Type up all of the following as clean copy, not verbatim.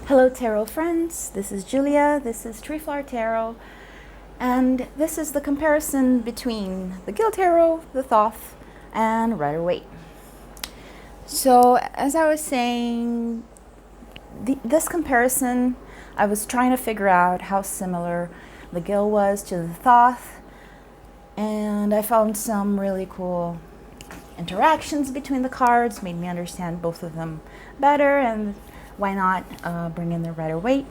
Hello Tarot friends, this is Julia, this is Tree Flower Tarot, and this is the comparison between the Gill Tarot, the Thoth, and Waite. So as I was saying, this comparison, I was trying to figure out how similar the Gill was to the Thoth, and I found some really cool interactions between the cards, made me understand both of them better, and why not bring in the Waite.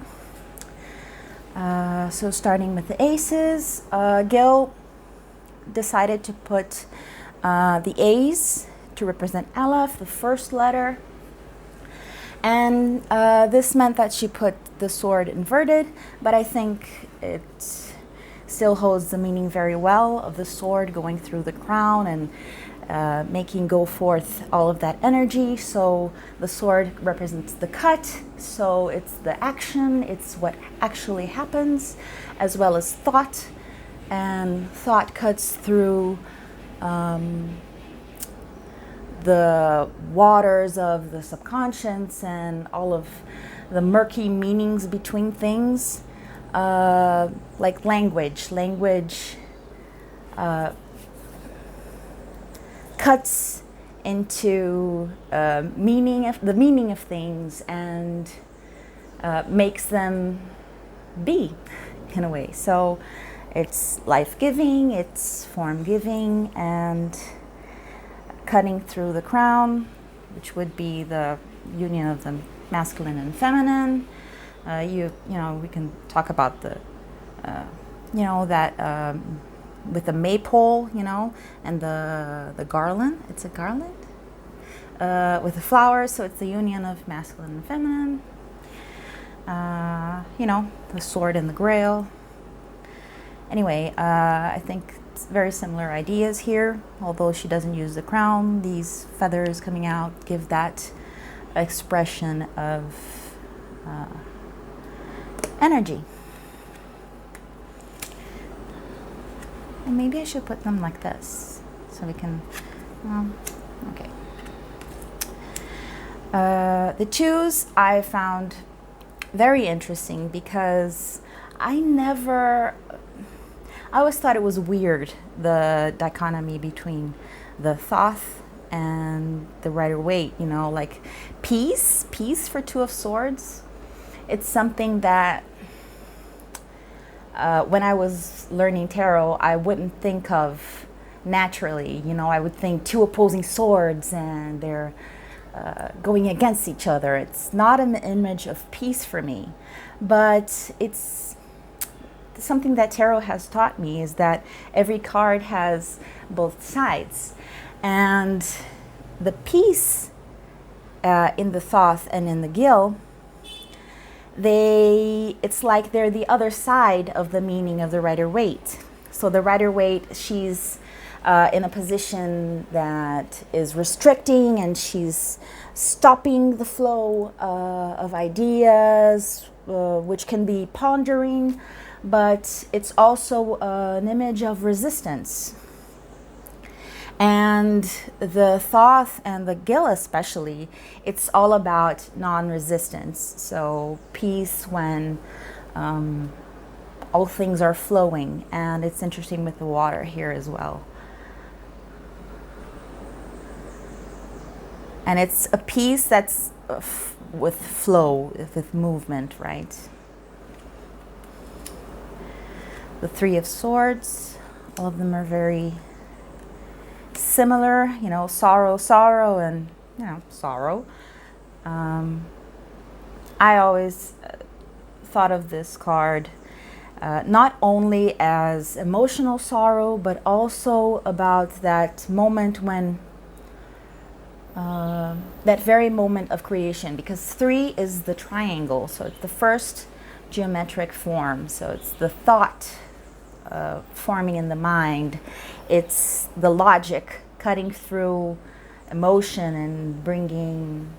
So starting with the aces, Gill decided to put the A's to represent Aleph, the first letter. And this meant that she put the sword inverted, but I think it still holds the meaning very well of the sword going through the crown and making go forth all of that energy. So the sword represents the cut, so it's the action, it's what actually happens, as well as thought, and thought cuts through the waters of the subconscious and all of the murky meanings between things, like language cuts into the meaning of things and makes them be, in a way. So it's life-giving, it's form-giving, and cutting through the crown, which would be the union of the masculine and feminine. You know, we can talk about the that with the maypole, and the garland. It's a garland with the flowers, so it's the union of masculine and feminine. The sword and the grail. Anyway, I think it's very similar ideas here, although she doesn't use the crown. These feathers coming out give that expression of energy. And maybe I should put them like this so we can, okay. The twos I found very interesting because I always thought it was weird, the dichotomy between the Thoth and the Waite, like peace for Two of Swords. It's something that when I was learning tarot, I wouldn't think of naturally. I would think two opposing swords and they're going against each other. It's not an image of peace for me, but it's something that tarot has taught me, is that every card has both sides. And the peace in the Thoth and in the Gill, it's like they're the other side of the meaning of the Waite. So the Waite, she's in a position that is restricting, and she's stopping the flow of ideas, which can be pondering, but it's also an image of resistance. And the Thoth and the Gill especially, it's all about non-resistance. So peace when all things are flowing. And it's interesting with the water here as well. And it's a peace that's with flow, with movement, right? The Three of Swords, all of them are very similar, sorrow, and sorrow. I always thought of this card not only as emotional sorrow, but also about that moment when that very moment of creation, because 3 is the triangle, so it's the first geometric form, so it's the thought forming in the mind. It's the logic cutting through emotion and bringing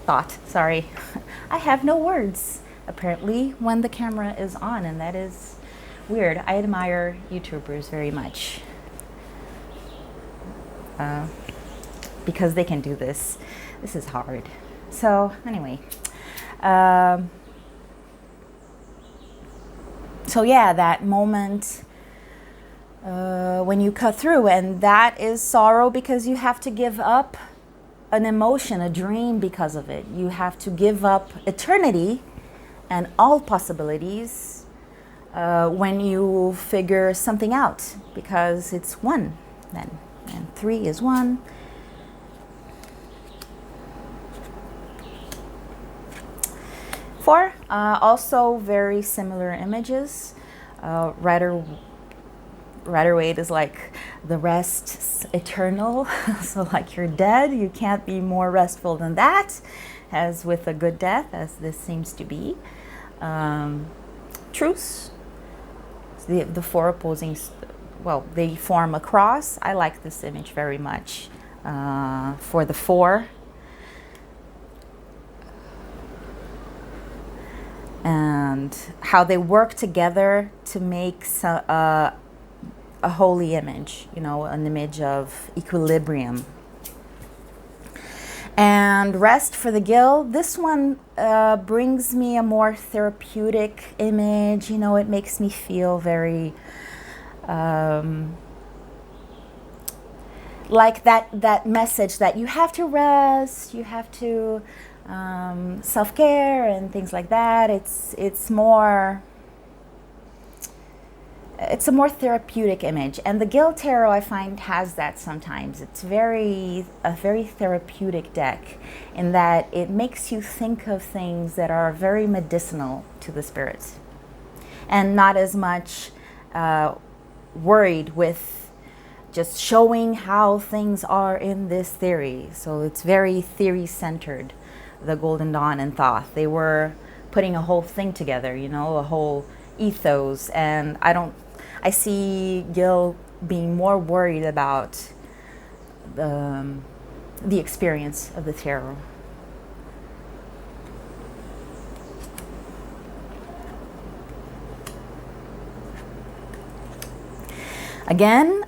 thought. Sorry, I have no words apparently when the camera is on, and that is weird. I admire YouTubers very much. because they can do this. This is hard. So anyway, so yeah, that moment when you cut through, and that is sorrow because you have to give up an emotion, a dream because of it. You have to give up eternity and all possibilities when you figure something out, because it's one then, and 3 is 1. Four, also very similar images. Waite is like the rest eternal, so like you're dead, you can't be more restful than that, as with a good death, as this seems to be. Truce, the 4 opposing, well, they form a cross. I like this image very much for the 4. And how they work together to make a holy image, you know, an image of equilibrium. And rest for the Gill. This one brings me a more therapeutic image. You know, it makes me feel very like that message that you have to rest, you have to self-care and things like that. It's a more therapeutic image, and the Gill Tarot, I find, has that sometimes. It's a very therapeutic deck in that it makes you think of things that are very medicinal to the spirits, and not as much worried with just showing how things are in this theory. So it's very theory-centered, the Golden Dawn and Thoth. They were putting a whole thing together, you know, a whole ethos, and I see Gill being more worried about the experience of the tarot. Again,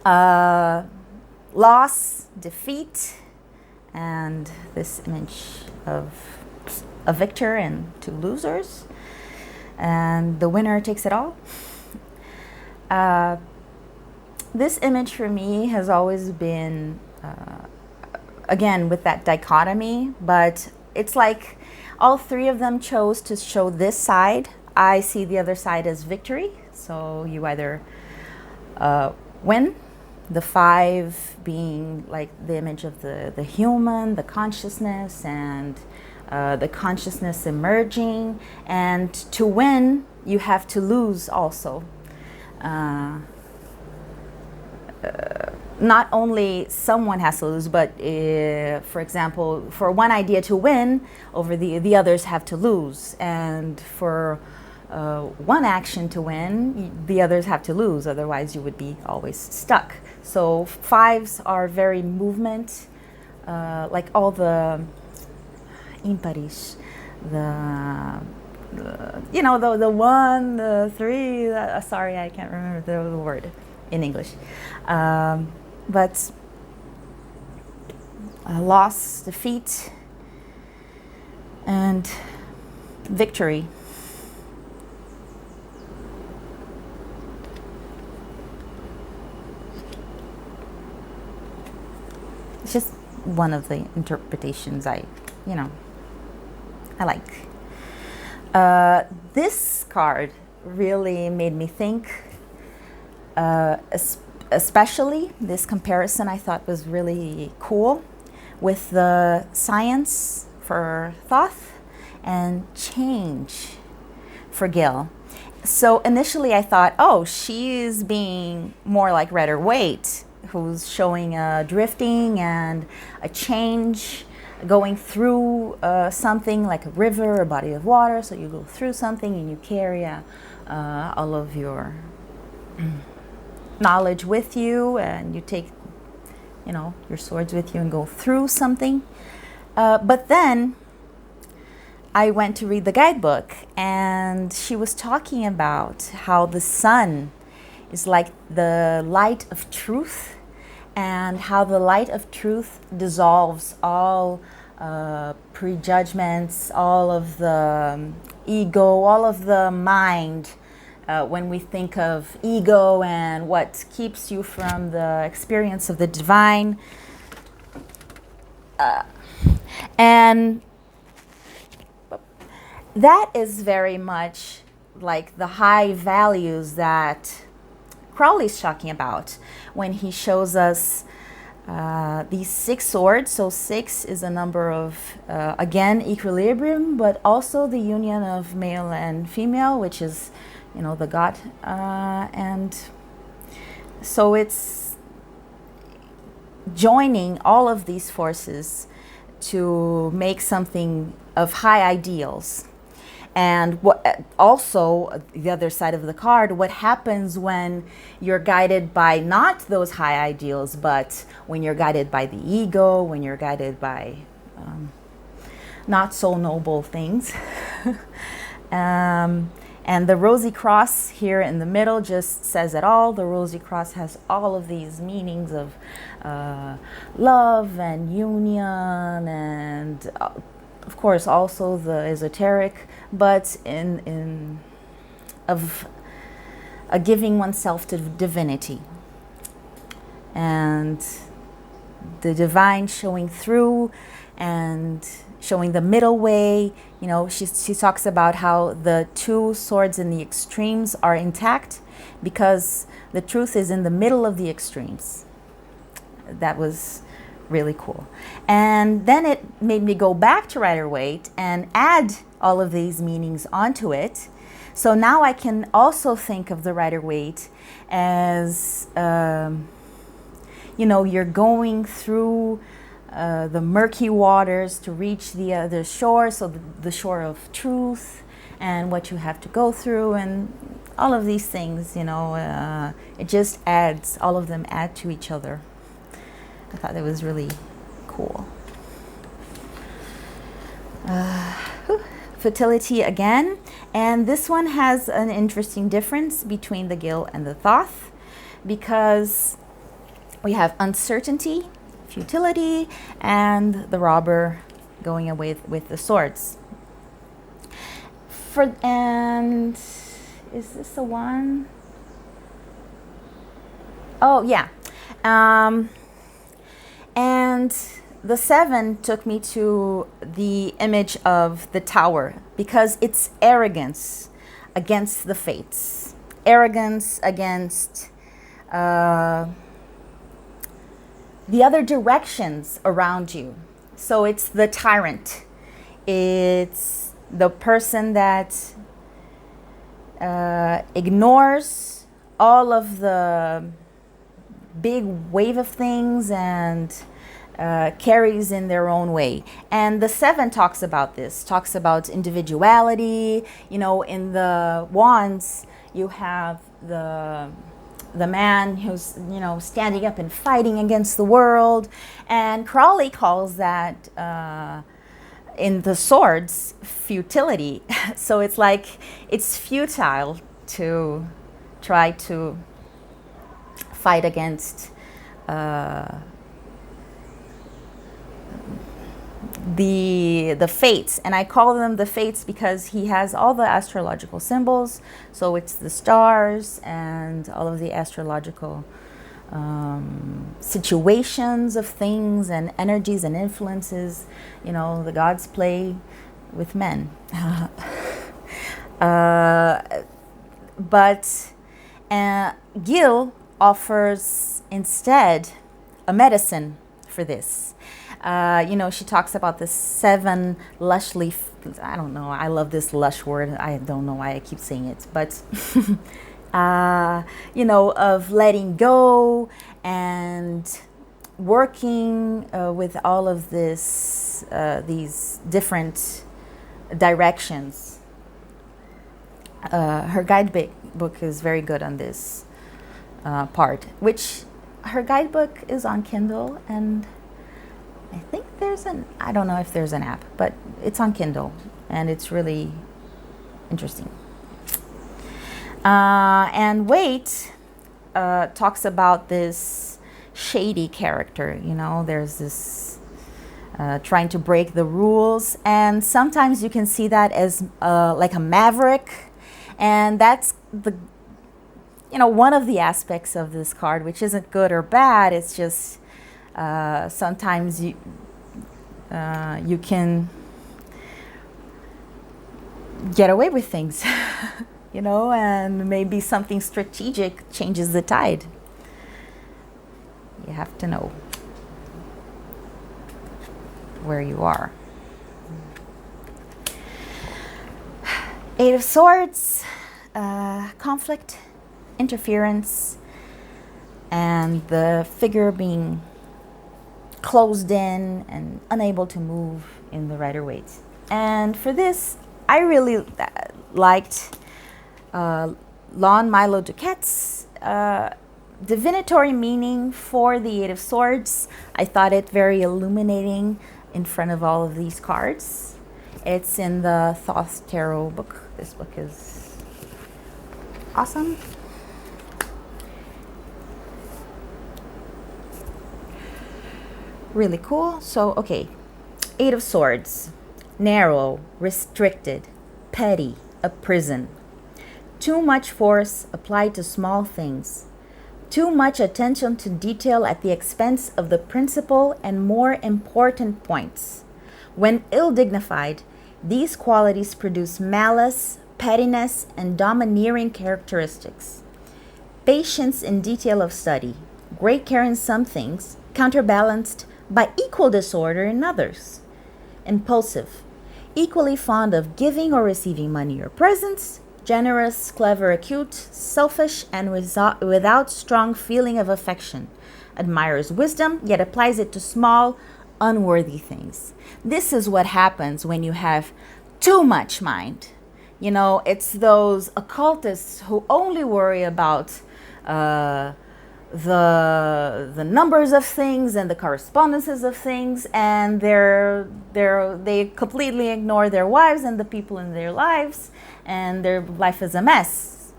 loss, defeat, and this image of a victor and 2 losers, and the winner takes it all. This image for me has always been, again, with that dichotomy, but it's like all 3 of them chose to show this side. I see the other side as victory. So you either win, the 5 being like the image of the human, the consciousness, and the consciousness emerging. And to win, you have to lose also. Not only someone has to lose, but for example, for one idea to win, over the others have to lose, and for one action to win, the others have to lose, otherwise you would be always stuck. So 5s are very movement, like all the impares, you know, the 1, the 3, sorry, I can't remember the word in English. But loss, defeat, and victory. It's just one of the interpretations I like. This card really made me think, especially this comparison I thought was really cool with the science for Thoth and change for Gill. So initially I thought, oh, she's being more like Waite, who's showing a drifting and a change, going through something like a river, a body of water. So you go through something and you carry all of your knowledge with you, and you take, your swords with you and go through something. But then I went to read the guidebook, and she was talking about how the sun is like the light of truth, and how the light of truth dissolves all prejudgments, all of the ego, all of the mind. When we think of ego and what keeps you from the experience of the divine. And that is very much like the high values that Crowley's talking about when he shows us these 6 swords. So 6 is a number of, again, equilibrium, but also the union of male and female, which is, the God. And so it's joining all of these forces to make something of high ideals. And what also, the other side of the card, what happens when you're guided by not those high ideals, but when you're guided by the ego, when you're guided by not so noble things. And the rosy cross here in the middle just says it all. The rosy cross has all of these meanings of love and union, and of course also the esoteric, but of giving oneself to divinity and the divine showing through and showing the middle way. She talks about how the 2 swords in the extremes are intact because the truth is in the middle of the extremes. That was really cool. And then it made me go back to Rider-Waite and add all of these meanings onto it. So now I can also think of the Rider-Waite as, you're going through the murky waters to reach the other shore, so the shore of truth and what you have to go through and all of these things, it just adds, all of them add to each other. I thought that was really cool. Fertility again, and this one has an interesting difference between the Gill and the Thoth because we have uncertainty, futility, and the robber going away with the swords. And is this the one? Oh yeah. And the 7 took me to the image of the tower because it's arrogance against the fates, arrogance against the other directions around you. So it's the tyrant. It's the person that ignores all of the big wave of things and carries in their own way. And the 7 talks about this, talks about individuality. In the wands, you have the man who's, standing up and fighting against the world. And Crowley calls that, in the swords, futility. So it's like, it's futile to try to fight against the fates. And I call them the fates because he has all the astrological symbols. So it's the stars and all of the astrological situations of things and energies and influences. The gods play with men. But Gill offers instead a medicine for this. She talks about the 7 lushly, I don't know, I love this lush word. I don't know why I keep saying it, but, of letting go and working with all of this, these different directions. Her guidebook is very good on this part, which her guidebook is on Kindle, and I think I don't know if there's an app, but it's on Kindle, and it's really interesting. And Waite talks about this. shady character. There's this trying to break the rules, and sometimes you can see that as like a maverick, and that's the one of the aspects of this card, which isn't good or bad. It's just sometimes you can get away with things, and maybe something strategic changes the tide. You have to know where you are. Eight of Swords, conflict, interference, and the figure being closed in and unable to move in the Rider-Waite. And for this, I really liked Lon Milo Duquette's divinatory meaning for the Eight of Swords. I thought it very illuminating in front of all of these cards. It's in the Thoth Tarot book. This book is awesome. Really cool. So, okay. Eight of Swords. Narrow, restricted, petty, a prison. Too much force applied to small things. Too much attention to detail at the expense of the principal and more important points. When ill-dignified, these qualities produce malice, pettiness, and domineering characteristics. Patience in detail of study, great care in some things, counterbalanced by equal disorder in others. Impulsive, equally fond of giving or receiving money or presents, generous, clever, acute, selfish, and without strong feeling of affection. Admires wisdom, yet applies it to small, unworthy things. This is what happens when you have too much mind. It's those occultists who only worry about the numbers of things and the correspondences of things, and they completely ignore their wives and the people in their lives, and their life is a mess.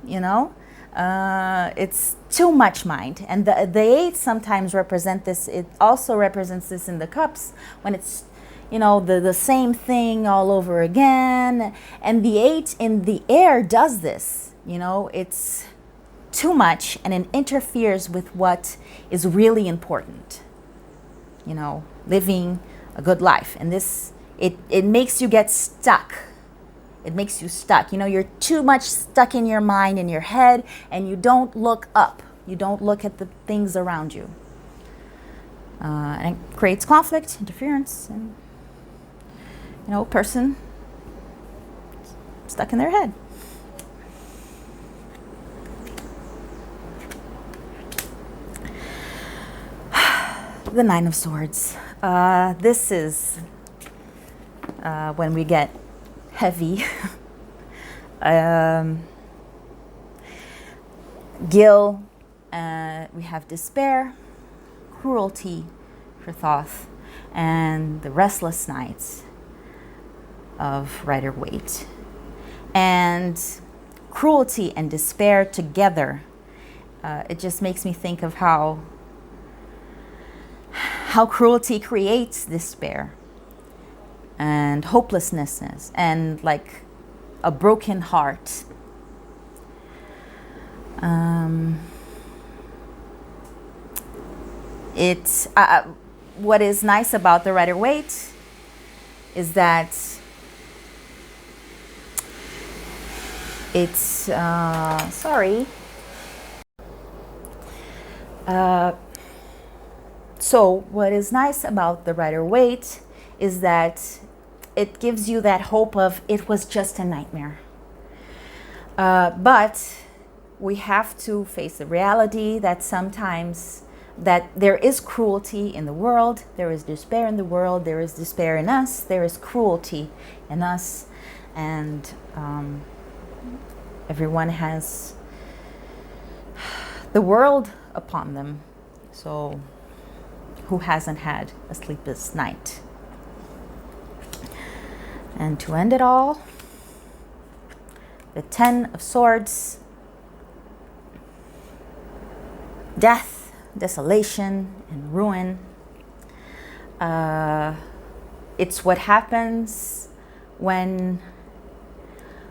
It's too much mind. And the eight sometimes represent this. It also represents this in the cups, when it's the same thing all over again. And the eight in the air does this. It's too much, and it interferes with what is really important. Living a good life. And this, it makes you get stuck. It makes you stuck. You're too much stuck in your mind, in your head, and you don't look up. You don't look at the things around you. And it creates conflict, interference, and person stuck in their head. The Nine of Swords. This is when we get heavy. Gill, we have despair, cruelty for Thoth, and the restless nights of Rider-Waite. And cruelty and despair together, it just makes me think of how cruelty creates despair and hopelessness and like a broken heart. It's what is nice about the Rider-Waite is that it's so what is nice about the Rider-Waite is that it gives you that hope of it was just a nightmare. But we have to face the reality that sometimes that there is cruelty in the world, there is despair in the world, there is despair in us, there is cruelty in us, and everyone has the world upon them. So who hasn't had a sleepless night? And to end it all, the Ten of Swords. Death, desolation and ruin. It's what happens when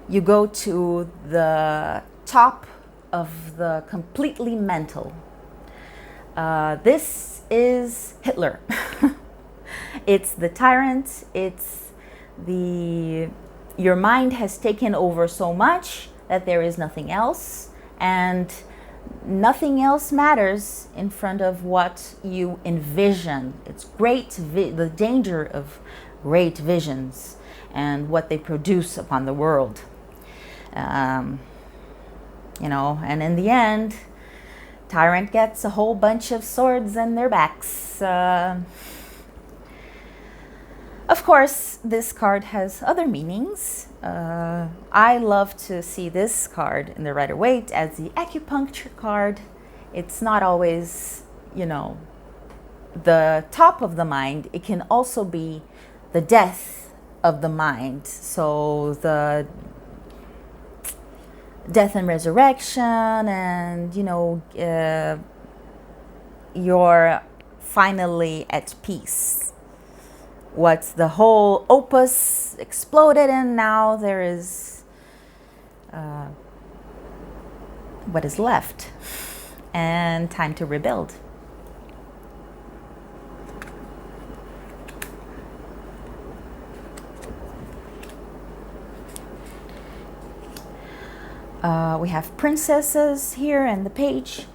you go to the top of the completely mental. This is Hitler. It's the tyrant. It's your mind has taken over so much that there is nothing else, and nothing else matters in front of what you envision. It's the danger of great visions and what they produce upon the world. And in the end, tyrant gets a whole bunch of swords in their backs. Of course, this card has other meanings. I love to see this card in the Rider-Waite as the acupuncture card. It's not always, the top of the mind. It can also be the death of the mind. So the death and resurrection, and, you're finally at peace. What's the whole opus exploded, and now there is what is left, and time to rebuild. We have princesses here and the page,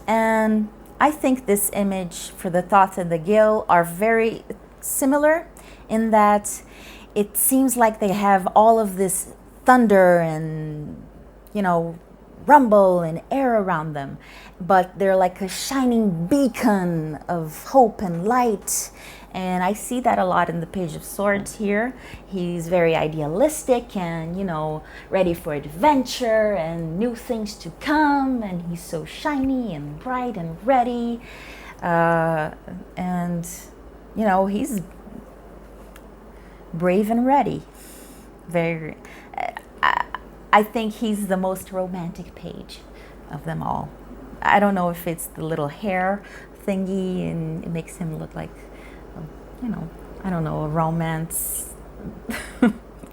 and I think this image for the Thoth and the Gill are very similar in that it seems like they have all of this thunder and rumble and air around them, but they're like a shining beacon of hope and light. And I see that a lot in the Page of Swords here. He's very idealistic and, ready for adventure and new things to come, and he's so shiny and bright and ready, and he's brave and ready. Very. I think he's the most romantic page of them all. I don't know if it's the little hair thingy and it makes him look like, I don't know, a romance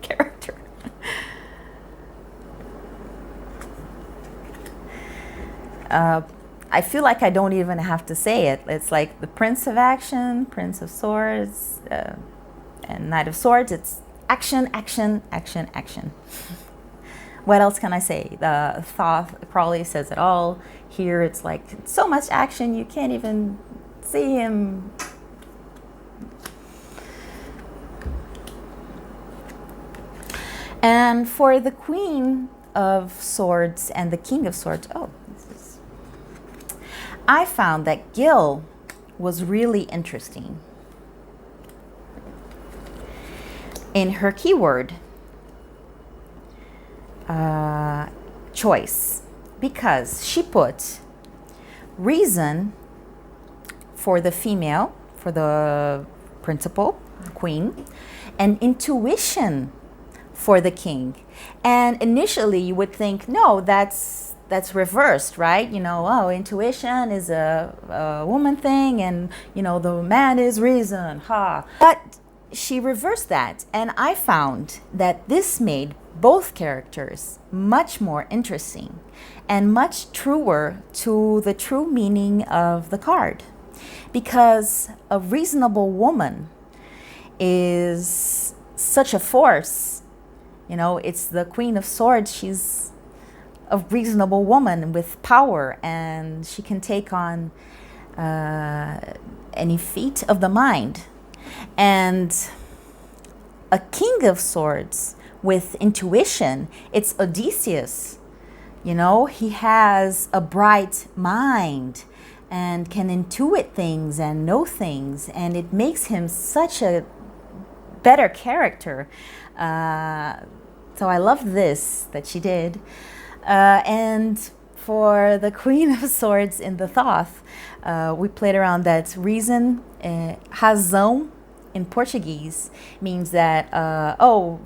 character. I feel like I don't even have to say it. It's like the Prince of Action, Prince of Swords, and Knight of Swords. It's action, action, action, action. What else can I say? The Thoth Crawley says it all. Here it's like so much action you can't even see him. And for the Queen of Swords and the King of Swords, I found that Gill was really interesting in her keyword choice, because she put reason for the female, for the principal, queen, and intuition for the king. And initially you would think, no, that's reversed, right? Intuition is a woman thing, and the man is reason, But she reversed that, and I found that this made both characters much more interesting and much truer to the true meaning of the card, because a reasonable woman is such a force. It's the Queen of Swords. She's a reasonable woman with power, and she can take on any feat of the mind. And a King of Swords with intuition, it's Odysseus. He has a bright mind and can intuit things and know things, and it makes him such a better character. So I love this that she did. And for the Queen of Swords in the Thoth, we played around that reason, razão in Portuguese means that,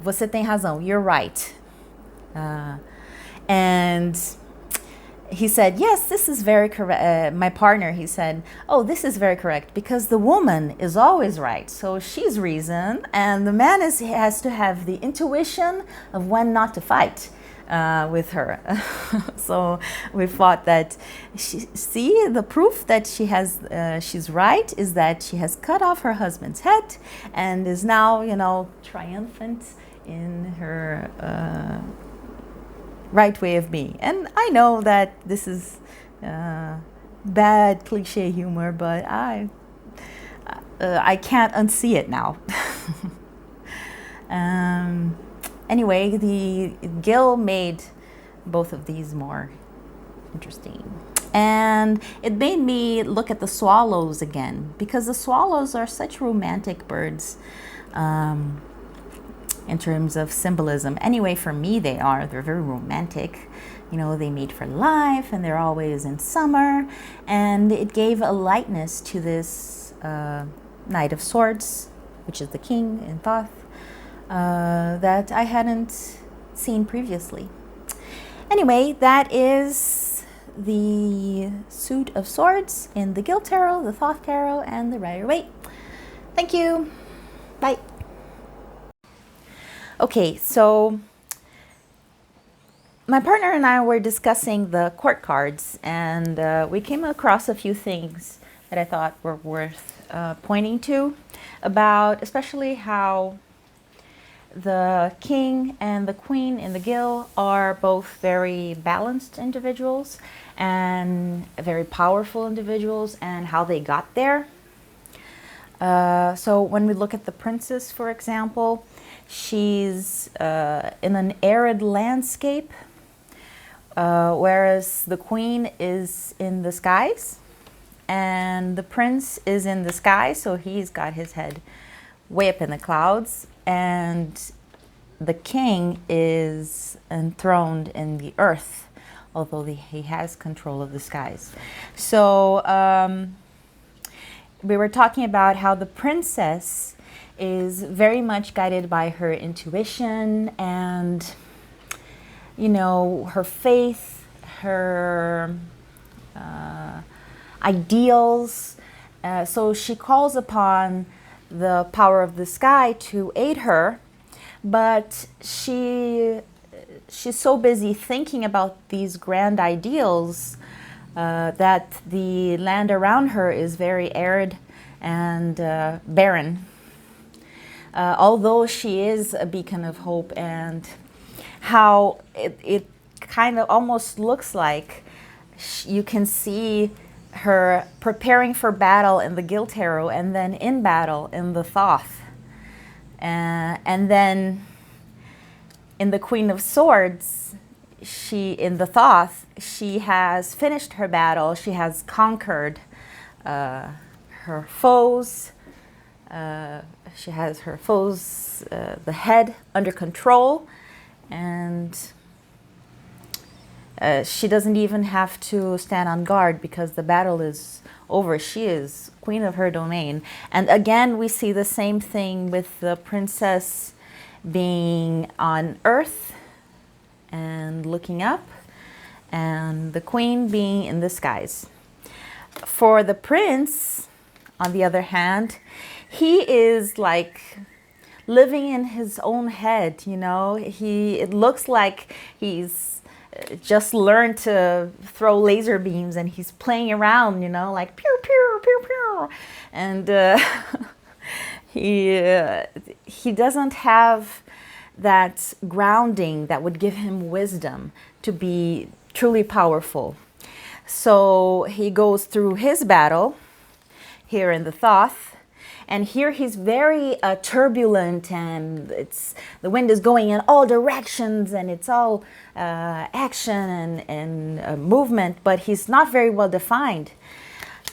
você tem razão, you're right. And he said, yes, this is very correct. My partner, he said, oh, this is very correct because the woman is always right. So she's reason, and the man has to have the intuition of when not to fight with her. So we thought that the proof that she's right is that she has cut off her husband's head and is now, triumphant in her right way of being. And I know that this is bad cliche humor, but I can't unsee it now. Anyway, the Gill made both of these more interesting. And it made me look at the swallows again, because the swallows are such romantic birds in terms of symbolism. Anyway, for me, they're very romantic. They mate for life, and they're always in summer. And it gave a lightness to this Knight of Swords, which is the king in Thoth, that I hadn't seen previously. Anyway, that is the suit of swords in the Gill Tarot, the Thoth Tarot, and the Rider-Waite. Thank you. Bye. Okay, so my partner and I were discussing the court cards, and we came across a few things that I thought were worth pointing to, about especially how the king and the queen in the Gill are both very balanced individuals and very powerful individuals, and how they got there. So when we look at the princess, for example, she's in an arid landscape, whereas the queen is in the skies, and the prince is in the sky, so he's got his head way up in the clouds, and the king is enthroned in the earth, although he has control of the skies. So we were talking about how the princess is very much guided by her intuition and, her faith, her ideals. So she calls upon the power of the sky to aid her, but she's so busy thinking about these grand ideals that the land around her is very arid and barren. Although she is a beacon of hope, and how it kind of almost looks like you can see her preparing for battle in the Gill Tarot, and then in battle in the Thoth. And then in the Queen of Swords, in the Thoth, she has finished her battle. She has conquered her foes. She has her foes, the head, under control, and she doesn't even have to stand on guard because the battle is over. She is queen of her domain. And again, we see the same thing with the princess being on earth and looking up, and the queen being in the skies. For the prince, on the other hand, he is like living in his own head, it looks like he's just learned to throw laser beams, and he's playing around, like pew pew pew pew, and he doesn't have that grounding that would give him wisdom to be truly powerful. So he goes through his battle here in the Thoth, and here he's very turbulent, and the wind is going in all directions, and it's all action and movement, but he's not very well defined.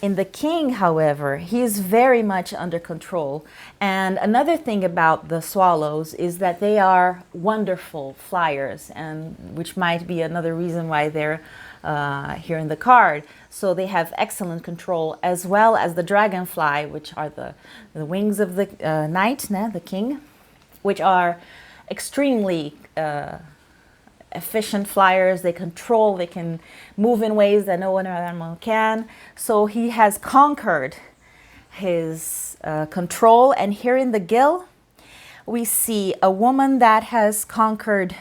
In the king, however, he is very much under control. And another thing about the swallows is that they are wonderful flyers, and which might be another reason why they're here in the card. So they have excellent control, as well as the dragonfly, which are the wings of the knight, the king, which are extremely efficient flyers. They control, they can move in ways that no other animal can. So he has conquered his control. And here in the Gill, we see a woman that has conquered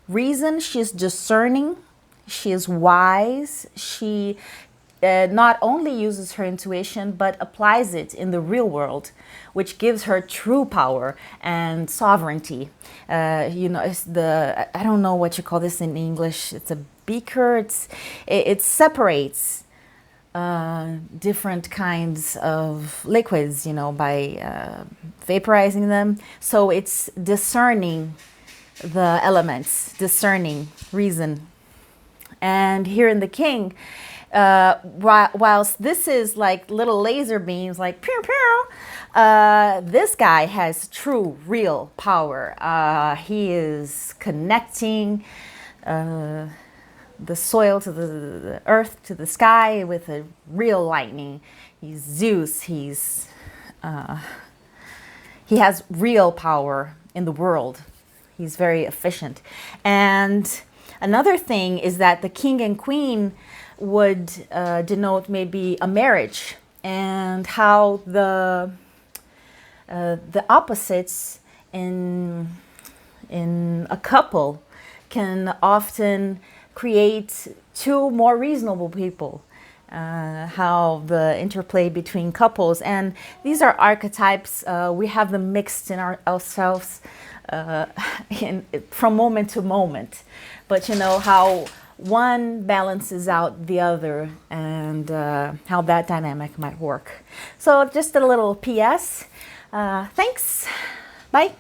reason. She's discerning. She is wise. She not only uses her intuition, but applies it in the real world, which gives her true power and sovereignty. It's I don't know what you call this in English. It's a beaker. It separates different kinds of liquids, by vaporizing them. So it's discerning the elements, discerning reason. And here in the king, whilst this is like little laser beams, like pew pew, this guy has true, real power. He is connecting the soil to the earth to the sky with a real lightning. He's Zeus. He has real power in the world. He's very efficient. And another thing is that the king and queen would denote maybe a marriage, and how the opposites in a couple can often create two more reasonable people. How the interplay between couples, and these are archetypes. We have them mixed in ourselves from moment to moment, but how one balances out the other, and how that dynamic might work. So just a little PS. Thanks. Bye.